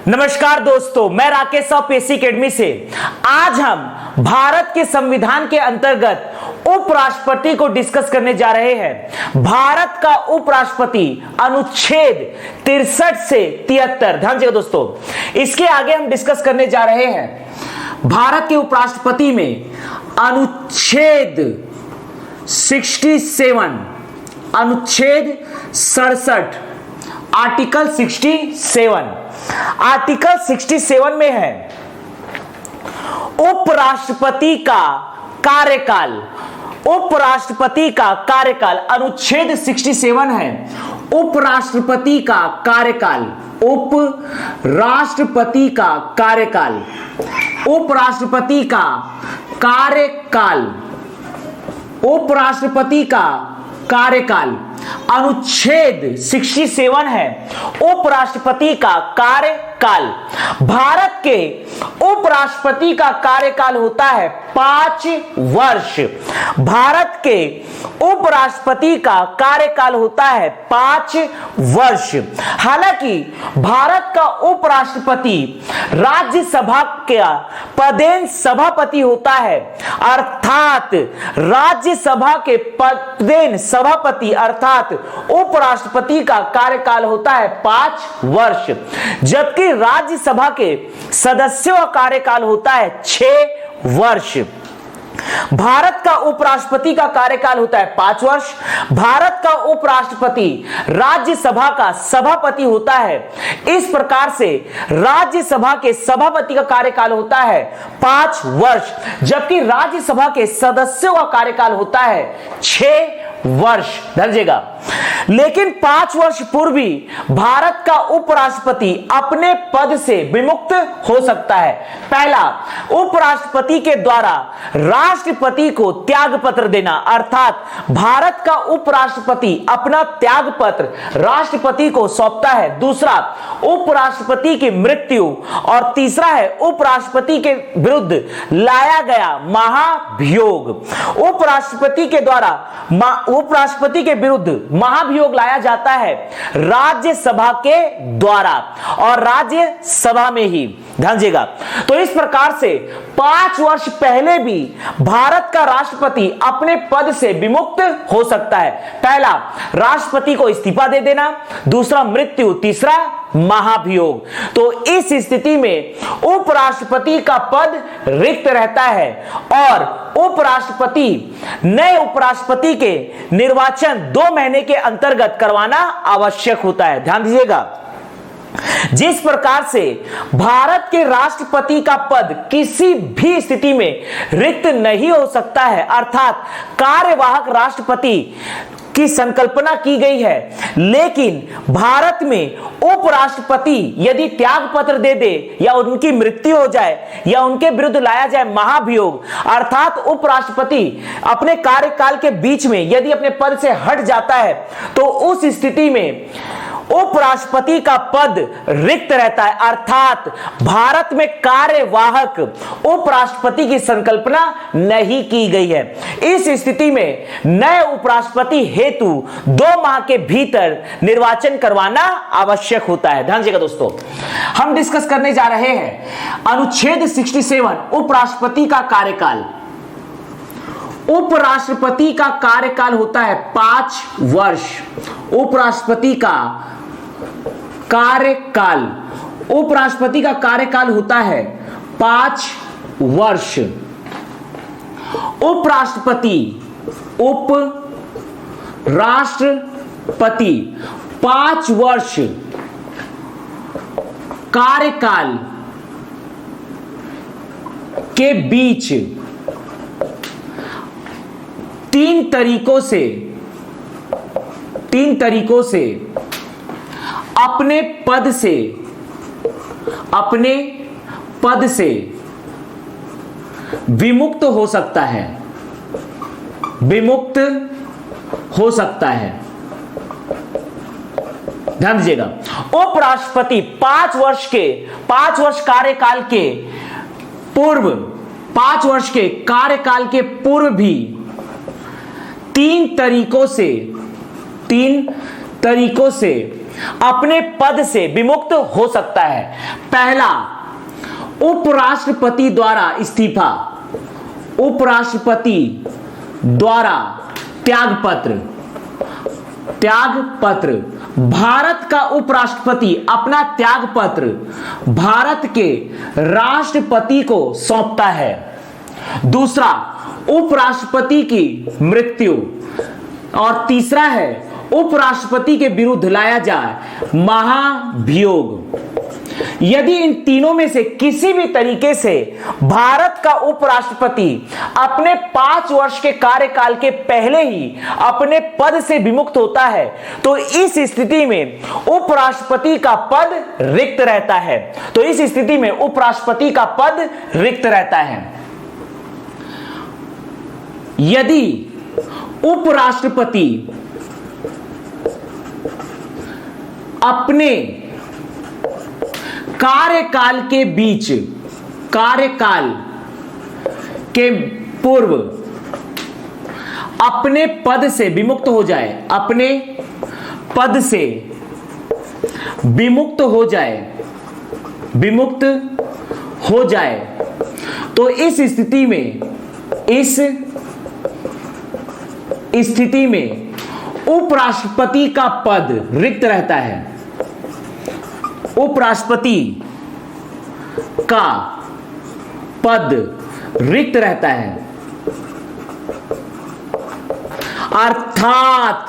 नमस्कार दोस्तों, मैं राकेश साहू पीएससी एकेडमी से। आज हम भारत के संविधान के अंतर्गत उपराष्ट्रपति को डिस्कस करने जा रहे हैं। भारत का उपराष्ट्रपति अनुच्छेद 63 से 73। ध्यान दीजिएगा दोस्तों, इसके आगे हम डिस्कस करने जा रहे हैं भारत के उपराष्ट्रपति में अनुच्छेद 67, अनुच्छेद 67, आर्टिकल 67। आर्टिकल 67 में है उपराष्ट्रपति का कार्यकाल। उपराष्ट्रपति का कार्यकाल अनुच्छेद 67 है उपराष्ट्रपति का कार्यकाल। उपराष्ट्रपति का कार्यकाल, उपराष्ट्रपति का कार्यकाल, उपराष्ट्रपति का कार्यकाल अनुच्छेद 67 है उपराष्ट्रपति का कार्यकाल। भारत के उपराष्ट्रपति का कार्यकाल होता है 5 वर्ष। भारत के उपराष्ट्रपति का कार्यकाल होता है 5 वर्ष। हालांकि भारत का उपराष्ट्रपति राज्यसभा का पदेन सभापति होता है, अर्थात राज्यसभा के पदेन सभापति अर्थात उपराष्ट्रपति का कार्यकाल होता है 5 वर्ष, जबकि राज्यसभा के सदस्यों का कार्यकाल होता है 6 वर्ष। भारत का उपराष्ट्रपति का कार्यकाल होता है 5 वर्ष। भारत का उपराष्ट्रपति राज्यसभा का सभापति होता है। इस प्रकार से राज्यसभा के सभापति का कार्यकाल होता है 5 वर्ष, जबकि राज्यसभा के सदस्यों का कार्यकाल होता है 6 वर्ष। दर्जेगा, लेकिन 5 वर्ष पूर्व भी भारत का उपराष्ट्रपति अपने पद से विमुक्त हो सकता है। पहला, उपराष्ट्रपति के द्वारा राष्ट्रपति को त्याग पत्र देना, अर्थात भारत का उपराष्ट्रपति अपना त्याग पत्र राष्ट्रपति को सौंपता है। दूसरा, उपराष्ट्रपति की मृत्यु, और तीसरा है उपराष्ट्रपति के विरुद्ध लाया गया महाभियोग। उपराष्ट्रपति के द्वारा उपराष्ट्रपति के विरुद्ध महाभियोग लाया जाता है राज्यसभा के द्वारा, और राज्यसभा में ही। ध्यान दीजिएगा, तो इस प्रकार से 5 वर्ष पहले भी भारत का राष्ट्रपति अपने पद से विमुक्त हो सकता है। पहला, राष्ट्रपति को इस्तीफा दे देना, दूसरा मृत्यु, तीसरा महाभियोग। तो इस स्थिति में उपराष्ट्रपति का पद रिक्त रहता है और उपराष्ट्रपति नए उपराष्ट्रपति के निर्वाचन 2 महीने के अंतर्गत करवाना आवश्यक होता है। ध्यान दीजिएगा, जिस प्रकार से भारत के राष्ट्रपति का पद किसी भी स्थिति में रिक्त नहीं हो सकता है, अर्थात कार्यवाहक राष्ट्रपति की संकल्पना की गई है, लेकिन भारत में उपराष्ट्रपति यदि त्याग पत्र दे दे या उनकी मृत्यु हो जाए या उनके विरुद्ध लाया जाए महाभियोग, अर्थात उपराष्ट्रपति अपने कार्यकाल के बीच में यदि अपने पद से हट जाता है, तो उस स्थिति में उपराष्ट्रपति का पद रिक्त रहता है, अर्थात भारत में कार्यवाहक उपराष्ट्रपति की संकल्पना नहीं की गई है। इस स्थिति में नए उपराष्ट्रपति हेतु 2 माह के भीतर निर्वाचन करवाना आवश्यक होता है। ध्यान दीजिएगा दोस्तों, हम डिस्कस करने जा रहे हैं अनुच्छेद 67 उपराष्ट्रपति का कार्यकाल। उपराष्ट्रपति का कार्यकाल होता है 5 वर्ष। उपराष्ट्रपति का कार्यकाल, उपराष्ट्रपति का कार्यकाल होता है 5 वर्ष। उपराष्ट्रपति, उपराष्ट्रपति 5 वर्ष कार्यकाल के बीच 3 तरीकों से अपने पद से विमुक्त हो सकता है। विमुक्त हो सकता है। ध्यान दीजिएगा, उपराष्ट्रपति 5 वर्ष कार्यकाल के पूर्व, 5 वर्ष के कार्यकाल के पूर्व भी 3 तरीकों से अपने पद से विमुक्त हो सकता है? पहला, उपराष्ट्रपति द्वारा इस्तीफा, उपराष्ट्रपति द्वारा त्यागपत्र। भारत का उपराष्ट्रपति अपना त्यागपत्र भारत के राष्ट्रपति को सौंपता है। दूसरा, उपराष्ट्रपति की मृत्यु। और तीसरा है, उपराष्ट्रपति के विरुद्ध लाया जाए महाभियोग। यदि इन तीनों में से किसी भी तरीके से भारत का उपराष्ट्रपति अपने 5 वर्ष के कार्यकाल के पहले ही अपने पद से विमुक्त होता है तो इस स्थिति में उपराष्ट्रपति का पद रिक्त रहता है। यदि उपराष्ट्रपति अपने कार्यकाल के पूर्व अपने पद से विमुक्त हो जाए तो इस स्थिति में उपराष्ट्रपति का पद रिक्त रहता है। उपराष्ट्रपति का पद रिक्त रहता है, अर्थात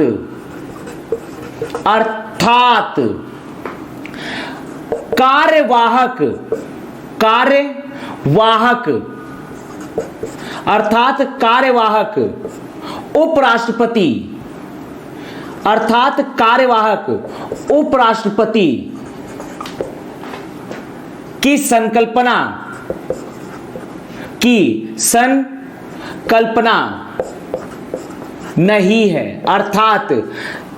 कार्यवाहक उपराष्ट्रपति की संकल्पना नहीं है। अर्थात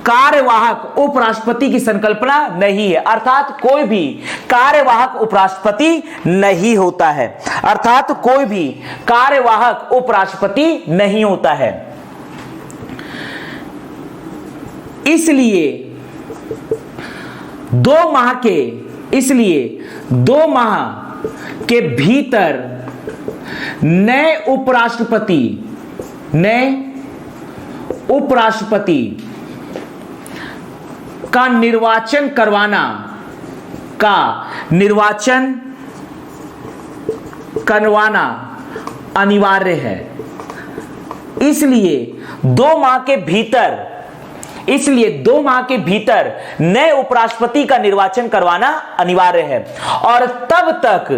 कार्यवाहक उपराष्ट्रपति की संकल्पना नहीं है, अर्थात कोई भी कार्यवाहक उपराष्ट्रपति नहीं होता है। इसलिए 2 माह के भीतर नए उपराष्ट्रपति का निर्वाचन करवाना अनिवार्य है। इसलिए 2 माह के भीतर नए उपराष्ट्रपति का निर्वाचन करवाना अनिवार्य है और तब तक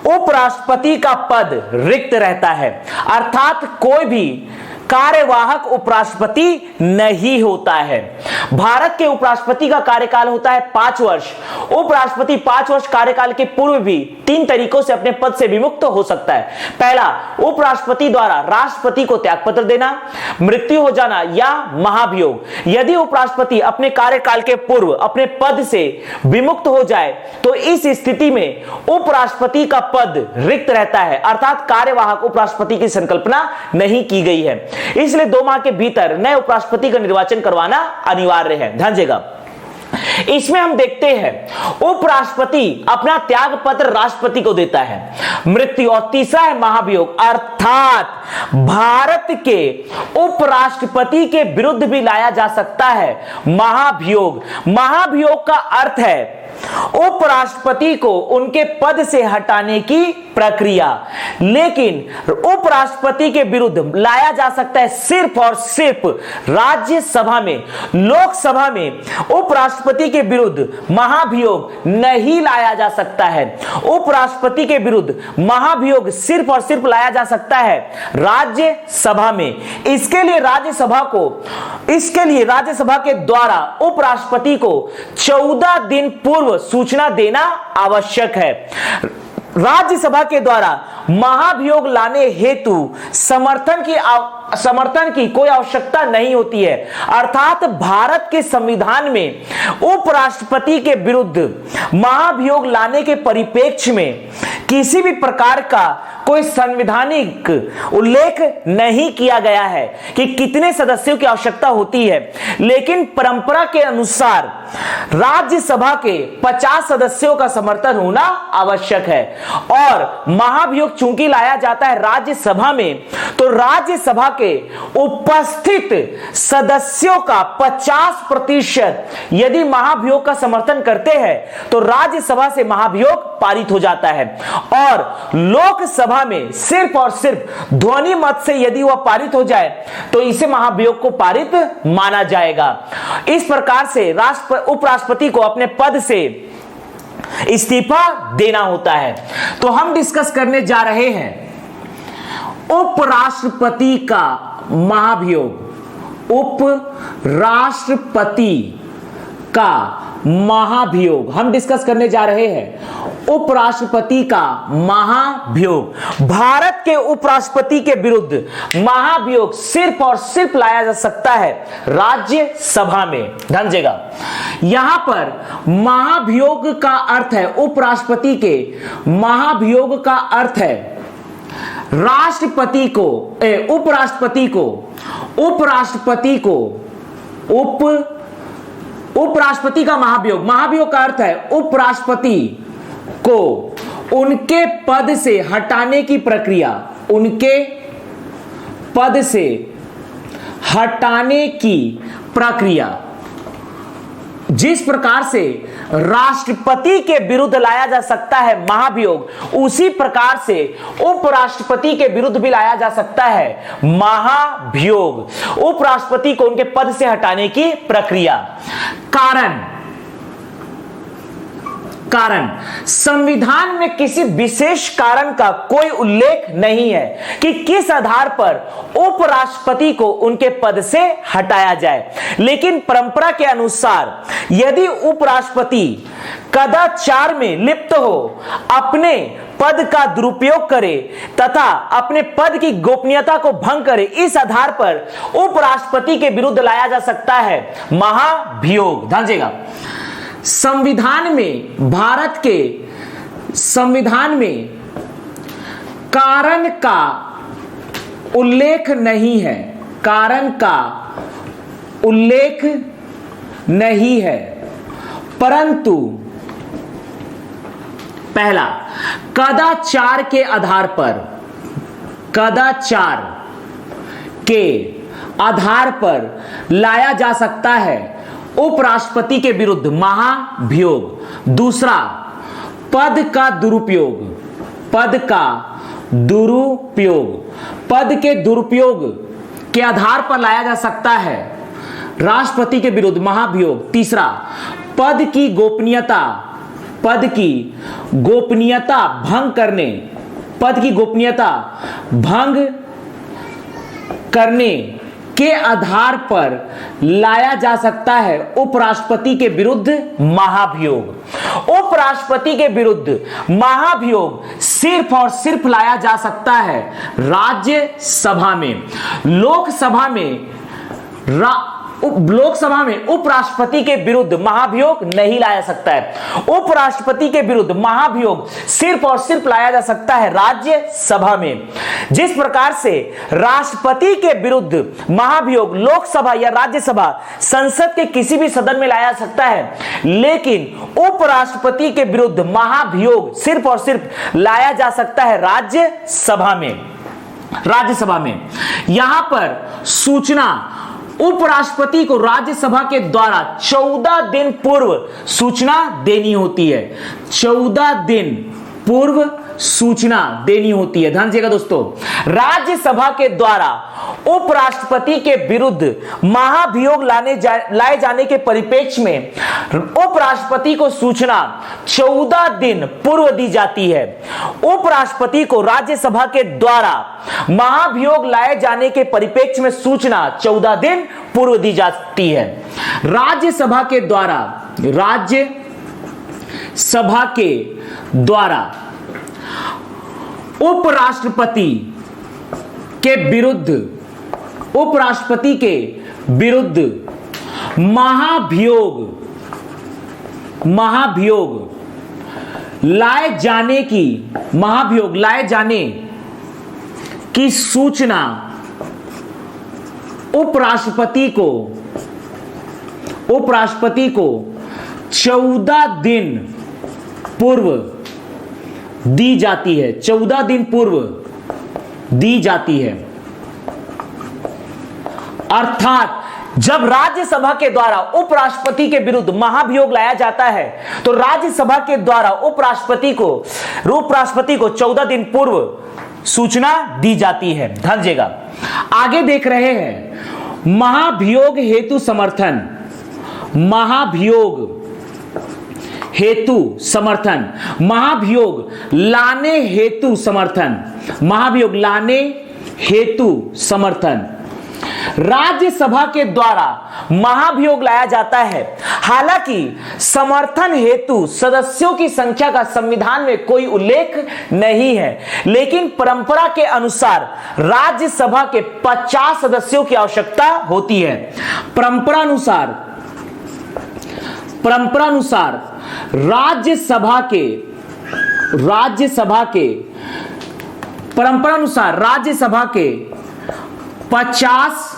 उपराष्ट्रपति का पद रिक्त रहता है, अर्थात कोई भी कार्यवाहक उपराष्ट्रपति नहीं होता है। भारत के उपराष्ट्रपति का कार्यकाल होता है 5 वर्ष। उपराष्ट्रपति 5 वर्ष कार्यकाल के पूर्व भी 3 तरीकों से अपने पद से विमुक्त हो सकता है। पहला, उपराष्ट्रपति द्वारा राष्ट्रपति को त्यागपत्र देना, मृत्यु हो जाना या महाभियोग। यदि उपराष्ट्रपति अपने कार्यकाल के पूर्व अपने पद से विमुक्त हो जाए तो इस स्थिति में उपराष्ट्रपति का पद रिक्त रहता है, अर्थात कार्यवाहक उपराष्ट्रपति की संकल्पना नहीं की गई है। इसलिए 2 माह के भीतर नए उपराष्ट्रपति का निर्वाचन करवाना अनिवार्य है। ध्यान दीजिएगा, इसमें हम देखते हैं उपराष्ट्रपति अपना त्याग पत्र राष्ट्रपति को देता है, मृत्यु, और तीसरा है महाभियोग, अर्थात भारत के उपराष्ट्रपति के विरुद्ध भी लाया जा सकता है महाभियोग। महाभियोग का अर्थ है उपराष्ट्रपति को उनके पद से हटाने की प्रक्रिया, लेकिन उपराष्ट्रपति के विरुद्ध लाया जा सकता है सिर्फ और सिर्फ राज्यसभा में। लोकसभा में उपराष्ट्रपति के विरुद्ध महाभियोग नहीं लाया जा सकता है। उपराष्ट्रपति के विरुद्ध महाभियोग सिर्फ और सिर्फ लाया जा सकता है राज्यसभा में। इसके लिए राज्यसभा के द्वारा उपराष्ट्रपति को 14 दिन पूर्व सूचना देना आवश्यक है। राज्यसभा के द्वारा महाभियोग लाने हेतु समर्थन की कोई आवश्यकता नहीं होती है, अर्थात भारत के संविधान में उपराष्ट्रपति के विरुद्ध महाभियोग लाने के परिप्रेक्ष्य में किसी भी प्रकार का कोई संवैधानिक उल्लेख नहीं किया गया है कि कितने सदस्यों की आवश्यकता होती है, लेकिन परंपरा के अनुसार राज्यसभा के 50 सदस्यों का समर्थन होना आवश्यक है। और महाभियोग चूंकि लाया जाता है राज्यसभा में, तो राज्यसभा के उपस्थित सदस्यों का 50% यदि महाभियोग का समर्थन करते हैं तो राज्यसभा से महाभियोग पारित हो जाता है। और लोकसभा में सिर्फ और सिर्फ ध्वनि मत से यदि वह पारित हो जाए तो इसे महाभियोग को पारित माना जाएगा। इस प्रकार से उपराष्ट्रपति को अपने पद से इस्तीफा देना होता है। तो हम डिस्कस करने जा रहे हैं उपराष्ट्रपति का महाभियोग। उपराष्ट्रपति का महाभियोग हम डिस्कस करने जा रहे हैं। उपराष्ट्रपति का महाभियोग। भारत के उपराष्ट्रपति के विरुद्ध महाभियोग सिर्फ और सिर्फ लाया जा सकता है राज्यसभा में। ध्यान दीजिएगा, यहां पर महाभियोग का अर्थ है, उपराष्ट्रपति के महाभियोग का अर्थ है राष्ट्रपति को उपराष्ट्रपति का महाभियोग। महाभियोग का अर्थ है उपराष्ट्रपति को उनके पद से हटाने की प्रक्रिया, उनके पद से हटाने की प्रक्रिया। जिस प्रकार से राष्ट्रपति के विरुद्ध लाया जा सकता है महाभियोग, उसी प्रकार से उपराष्ट्रपति के विरुद्ध भी लाया जा सकता है महाभियोग। उपराष्ट्रपति को उनके पद से हटाने की प्रक्रिया। कारण संविधान में किसी विशेष कारण का कोई उल्लेख नहीं है कि किस आधार पर उपराष्ट्रपति को उनके पद से हटाया जाए, लेकिन परंपरा के अनुसार यदि उपराष्ट्रपति कदाचार में लिप्त हो, अपने पद का दुरुपयोग करे तथा अपने पद की गोपनीयता को भंग करे, इस आधार पर उपराष्ट्रपति के विरुद्ध लाया जा सकता है महाभियोग। ध्यान दीजिएगा, संविधान में, भारत के संविधान में कारण का उल्लेख नहीं है, कारण का उल्लेख नहीं है, परंतु पहला कदाचार के आधार पर, कदाचार के आधार पर लाया जा सकता है उपराष्ट्रपति के विरुद्ध महाभियोग। दूसरा पद का दुरुपयोग, पद का दुरुपयोग, पद के दुरुपयोग के आधार पर लाया जा सकता है राष्ट्रपति के विरुद्ध महाभियोग। तीसरा पद की गोपनीयता, पद की गोपनीयता भंग करने, पद की गोपनीयता भंग करने के आधार पर लाया जा सकता है उपराष्ट्रपति के विरुद्ध महाभियोग। उपराष्ट्रपति के विरुद्ध महाभियोग सिर्फ और सिर्फ लाया जा सकता है राज्यसभा में। लोकसभा में उपराष्ट्रपति के विरुद्ध महाभियोग नहीं लाया सकता है। उपराष्ट्रपति के विरुद्ध महाभियोग सिर्फ और सिर्फ लाया जा सकता है राज्यसभा में। जिस प्रकार से राष्ट्रपति के विरुद्ध महाभियोग लोकसभा या राज्यसभा, संसद के किसी भी सदन में लाया जा सकता है, लेकिन उपराष्ट्रपति के विरुद्ध महाभियोग सिर्फ और सिर्फ लाया जा सकता है राज्यसभा में। राज्यसभा में यहां पर सूचना उपराष्ट्रपति को राज्यसभा के द्वारा 14 दिन पूर्व सूचना देनी होती है। 14 दिन पूर्व सूचना देनी होती है। ध्यान दीजिएगा दोस्तों, राज्यसभा के द्वारा उपराष्ट्रपति के विरुद्ध महाभियोग लाए जाने के परिप्रेक्ष्य में उपराष्ट्रपति को सूचना 14 दिन पूर्व दी जाती है। उपराष्ट्रपति को राज्यसभा के द्वारा महाभियोग लाए जाने के परिप्रेक्ष्य में सूचना 14 दिन पूर्व दी जाती है। राज्यसभा के द्वारा, राज्यसभा के द्वारा उपराष्ट्रपति के विरुद्ध, उपराष्ट्रपति के विरुद्ध महाभियोग लाए जाने की सूचना उपराष्ट्रपति को 14 दिन पूर्व दी जाती है। 14 दिन पूर्व दी जाती है। अर्थात जब राज्यसभा के द्वारा उपराष्ट्रपति के विरुद्ध महाभियोग लाया जाता है तो राज्यसभा के द्वारा उपराष्ट्रपति को 14 दिन पूर्व सूचना दी जाती है। ध्यान दीजिएगा, आगे देख रहे हैं महाभियोग हेतु समर्थन। महाभियोग हेतु समर्थन, महाभियोग लाने हेतु समर्थन, महाभियोग लाने हेतु समर्थन। राज्यसभा के द्वारा महाभियोग लाया जाता है। हालांकि समर्थन हेतु सदस्यों की संख्या का संविधान में कोई उल्लेख नहीं है, लेकिन परंपरा के अनुसार राज्यसभा के 50 सदस्यों की आवश्यकता होती है। परंपरा अनुसार राज्यसभा के 50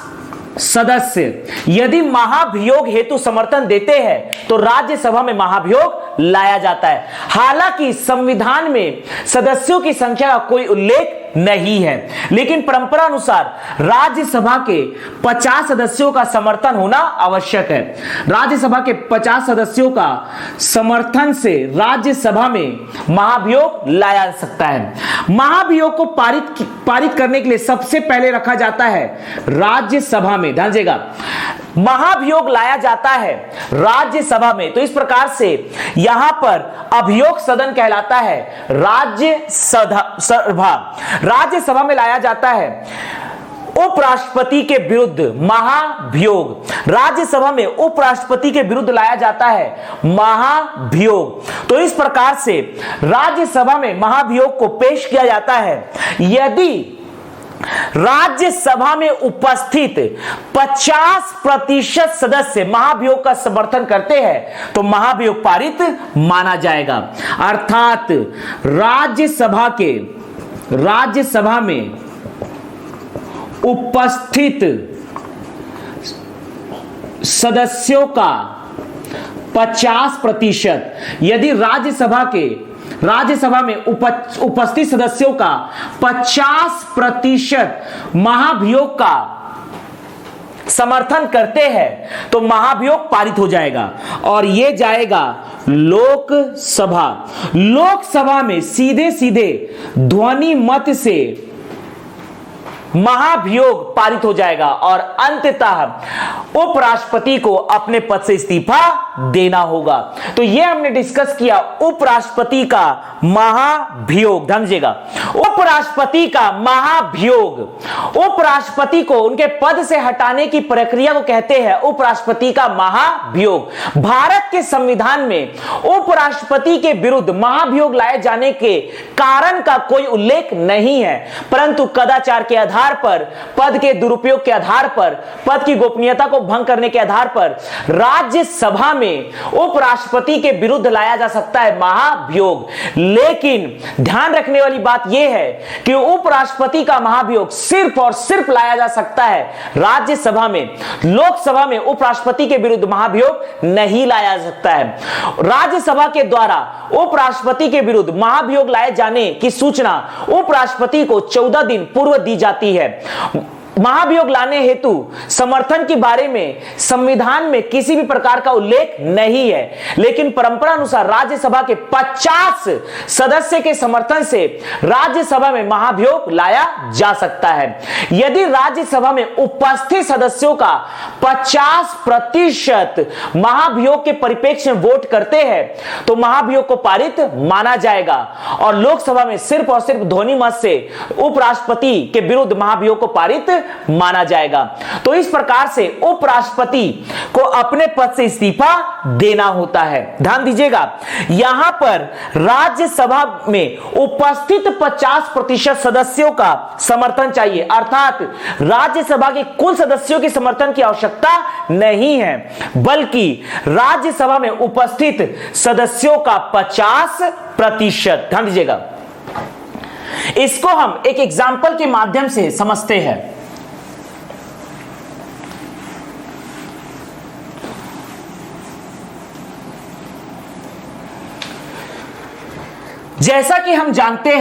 सदस्य यदि महाभियोग हेतु समर्थन देते हैं तो राज्यसभा में महाभियोग लाया जाता है। हालांकि संविधान में सदस्यों की संख्या का कोई उल्लेख नहीं है, लेकिन परंपरा अनुसार राज्यसभा के 50 सदस्यों का समर्थन होना आवश्यक है। राज्यसभा के 50 सदस्यों का समर्थन से राज्यसभा में महाभियोग लाया जा सकता है। महाभियोग को पारित करने के लिए सबसे पहले रखा जाता है राज्यसभा में। ध्यान दीजिएगा, महाभियोग लाया जाता है राज्यसभा में, तो इस प्रकार से यहां पर अभियोग सदन कहलाता है। राज्यसभा में लाया जाता है उपराष्ट्रपति के विरुद्ध महाभियोग। राज्यसभा में उपराष्ट्रपति के विरुद्ध लाया जाता है महाभियोग। तो इस प्रकार से राज्यसभा में महाभियोग को पेश किया जाता है। यदि राज्यसभा में उपस्थित 50% सदस्य महाभियोग का समर्थन करते हैं तो महाभियोग पारित माना जाएगा। अर्थात राज्यसभा में उपस्थित सदस्यों का 50%, यदि राज्यसभा में उपस्थित सदस्यों का 50% महाभियोग का समर्थन करते हैं तो महाभियोग पारित हो जाएगा और यह जाएगा लोकसभा में सीधे ध्वनि मत से महाभियोग पारित हो जाएगा और अंततः उपराष्ट्रपति को अपने पद से इस्तीफा देना होगा। तो यह हमने डिस्कस किया उपराष्ट्रपति का महाभियोग। समझिएगा, उपराष्ट्रपति का महाभियोग, उपराष्ट्रपति को उनके पद से हटाने की प्रक्रिया को कहते हैं उपराष्ट्रपति का महाभियोग। भारत के संविधान में उपराष्ट्रपति के विरुद्ध महाभियोग लाए जाने के कारण का कोई उल्लेख नहीं है, परंतु कदाचार के आधार पर, पद के दुरुपयोग के आधार पर, पद की गोपनीयता को भंग करने के आधार पर राज्यसभा में उपराष्ट्रपति के विरुद्ध लाया जा सकता है महाभियोग। लेकिन ध्यान रखने वाली बात यह है कि उपराष्ट्रपति का महाभियोग सिर्फ और सिर्फ लाया जा सकता है राज्यसभा में। लोकसभा में उपराष्ट्रपति के विरुद्ध महाभियोग नहीं लाया जा सकता है। राज्यसभा के द्वारा उपराष्ट्रपति के विरुद्ध महाभियोग लाए जाने की सूचना उपराष्ट्रपति को 14 दिन पूर्व दी जाती है। महाभियोग लाने हेतु समर्थन के बारे में संविधान में किसी भी प्रकार का उल्लेख नहीं है, लेकिन परंपरा अनुसार राज्यसभा के 50 सदस्य के समर्थन से राज्यसभा में महाभियोग लाया जा सकता है। यदि राज्यसभा में उपस्थित सदस्यों का 50% महाभियोग के परिप्रेक्ष्य में वोट करते हैं तो महाभियोग को पारित माना जाएगा और लोकसभा में सिर्फ और सिर्फ ध्वनि मत से उपराष्ट्रपति के विरुद्ध महाभियोग को पारित माना जाएगा। तो इस प्रकार से उपराष्ट्रपति को अपने पद से इस्तीफा देना होता है। ध्यान दीजिएगा, यहां पर राज्यसभा में उपस्थित 50% सदस्यों का समर्थन चाहिए, अर्थात राज्यसभा के कुल सदस्यों के समर्थन की आवश्यकता नहीं है, बल्कि राज्यसभा में उपस्थित सदस्यों का 50%। ध्यान दीजिएगा, इसको हम एक एग्जाम्पल के माध्यम से समझते हैं। जैसा कि हम जानते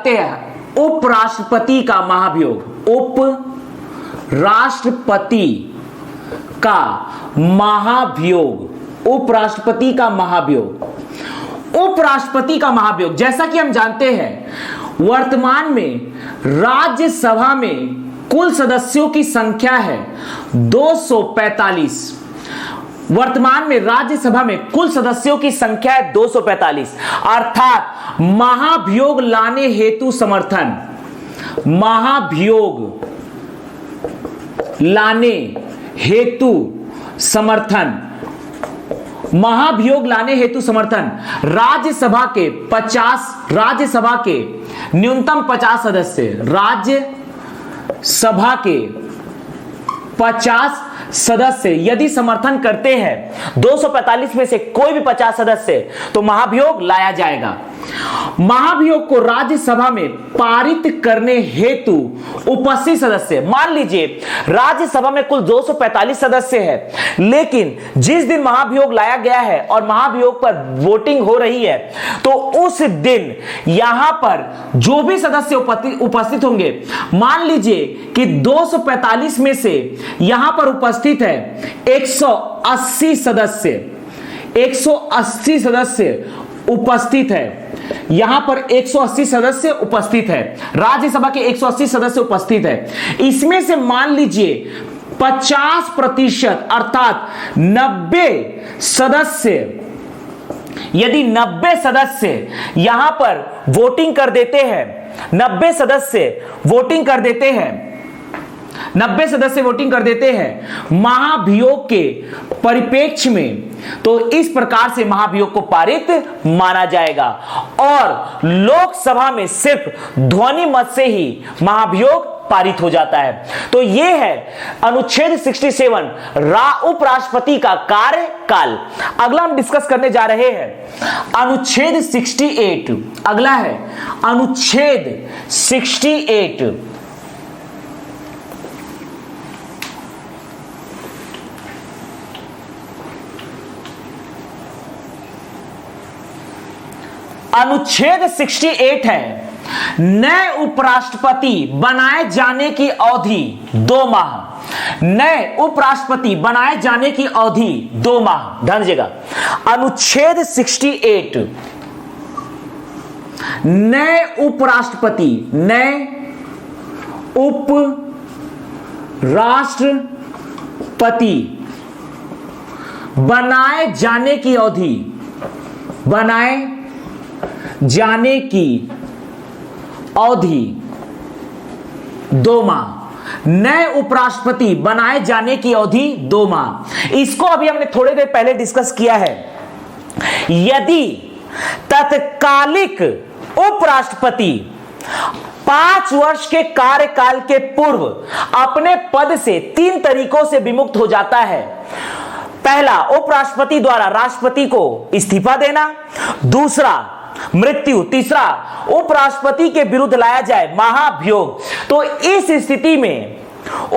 हैं उपराष्ट्रपति का महाभियोग, उपराष्ट्रपति का महाभियोग, जैसा कि हम जानते हैं वर्तमान में राज्यसभा में कुल सदस्यों की संख्या है 245। वर्तमान में राज्यसभा में कुल सदस्यों की संख्या है 245, अर्थात महाभियोग लाने हेतु समर्थन, राज्यसभा के न्यूनतम 50 सदस्य यदि समर्थन करते हैं 245 में से कोई भी 50 सदस्य, तो महाभियोग लाया जाएगा। महाभियोग को राज्यसभा में पारित करने हेतु उपस्थित सदस्य, मान लीजिए राज्यसभा में कुल 245 सदस्य है, लेकिन जिस दिन महाभियोग लाया गया है और महाभियोग पर वोटिंग हो रही है, तो उस दिन यहां पर जो भी सदस्य उपस्थित होंगे, मान लीजिए कि 245 में से यहां पर उपस्थित है 180 सदस्य उपस्थित है। यहां पर 180 सदस्य उपस्थित है, राज्यसभा के 180 सदस्य उपस्थित है। इसमें से मान लीजिए 50% अर्थात 90 सदस्य, यदि 90 सदस्य यहां पर वोटिंग कर देते हैं, 90 सदस्य वोटिंग कर देते हैं महाभियोग के परिप्रेक्ष्य में, तो इस प्रकार से महाभियोग को पारित माना जाएगा और लोकसभा में सिर्फ ध्वनि मत से ही महाभियोग पारित हो जाता है। तो यह है अनुच्छेद 67 उपराष्ट्रपति का कार्यकाल। अगला हम डिस्कस करने जा रहे हैं अनुच्छेद 68। अगला है अनुच्छेद 68। अनुच्छेद 68 है नए उपराष्ट्रपति बनाए जाने की अवधि 2 माह। नए उपराष्ट्रपति बनाए जाने की अवधि 2 माह। ध्यान दीजिएगा, अनुच्छेद 68 नए उपराष्ट्रपति बनाए जाने की अवधि 2 माह। नए उपराष्ट्रपति बनाए जाने की अवधि 2 माह। इसको अभी हमने थोड़ी देर पहले डिस्कस किया है। यदि तत्कालिक उपराष्ट्रपति 5 वर्ष के कार्यकाल के पूर्व अपने पद से 3 तरीकों से विमुक्त हो जाता है। पहला, उपराष्ट्रपति द्वारा राष्ट्रपति को इस्तीफा देना, दूसरा मृत्यु, तीसरा उपराष्ट्रपति के विरुद्ध लाया जाए महाभियोग। तो इस स्थिति में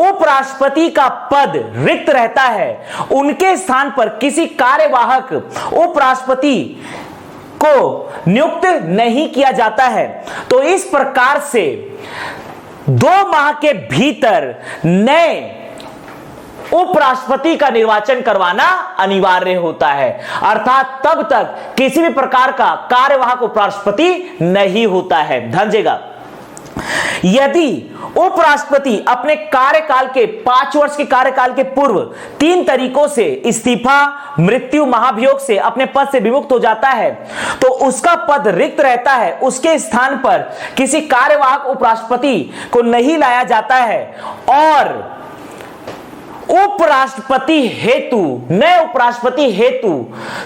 उपराष्ट्रपति का पद रिक्त रहता है, उनके स्थान पर किसी कार्यवाहक उपराष्ट्रपति को नियुक्त नहीं किया जाता है। तो इस प्रकार से 2 माह के भीतर नए उपराष्ट्रपति का निर्वाचन करवाना अनिवार्य होता है, अर्थात तब तक किसी भी प्रकार का कार्यवाहक उपराष्ट्रपति नहीं होता है। ध्यान दीजिएगा, यदि उपराष्ट्रपति अपने कार्यकाल के 5 वर्ष के कार्यकाल के पूर्व 3 तरीकों से इस्तीफा, मृत्यु, महाभियोग से अपने पद से विमुक्त हो जाता है, तो उसका पद रिक्त रहता है, उसके स्थान पर किसी कार्यवाहक उपराष्ट्रपति को नहीं लाया जाता है और नए उपराष्ट्रपति हेतु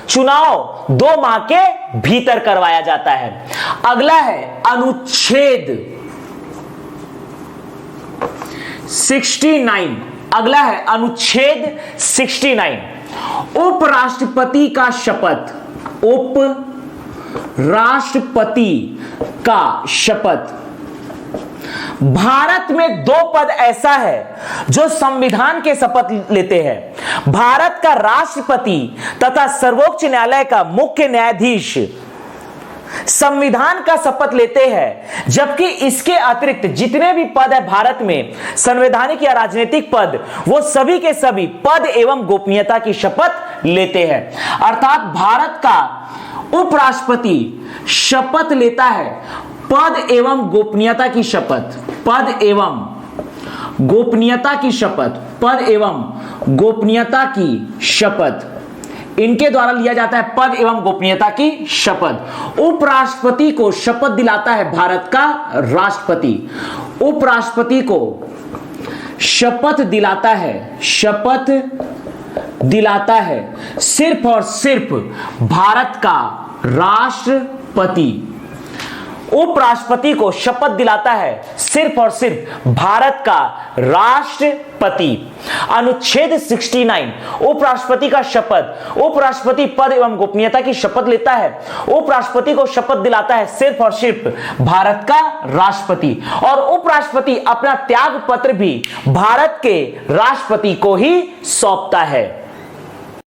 चुनाव 2 माह के भीतर करवाया जाता है। अगला है अनुच्छेद 69। अगला है अनुच्छेद 69 उपराष्ट्रपति का शपथ। राष्ट्रपति का शपथ। भारत में 2 पद ऐसा है जो संविधान के शपथ लेते हैं। भारत का राष्ट्रपति तथा सर्वोच्च न्यायालय का मुख्य न्यायाधीश संविधान का शपथ लेते हैं, जबकि इसके अतिरिक्त जितने भी पद है भारत में, संवैधानिक या राजनीतिक पद, वो सभी के सभी पद एवं गोपनीयता की शपथ लेते हैं। अर्थात भारत का उपराष्ट्रपति शपथ लेता है पद एवं गोपनीयता की शपथ, पद एवं गोपनीयता की शपथ, पद एवं गोपनीयता की शपथ इनके द्वारा लिया जाता है, पद एवं गोपनीयता की शपथ। उपराष्ट्रपति को शपथ दिलाता है भारत का राष्ट्रपति। उपराष्ट्रपति को शपथ दिलाता है सिर्फ और सिर्फ भारत का राष्ट्रपति। उपराष्ट्रपति को शपथ दिलाता है सिर्फ और सिर्फ भारत का राष्ट्रपति। अनुच्छेद 69 उपराष्ट्रपति का शपथ, उपराष्ट्रपति पद एवं गोपनीयता की शपथ लेता है। उपराष्ट्रपति को शपथ दिलाता है सिर्फ और सिर्फ भारत का राष्ट्रपति, और उपराष्ट्रपति अपना त्याग पत्र भी भारत के राष्ट्रपति को ही सौंपता है।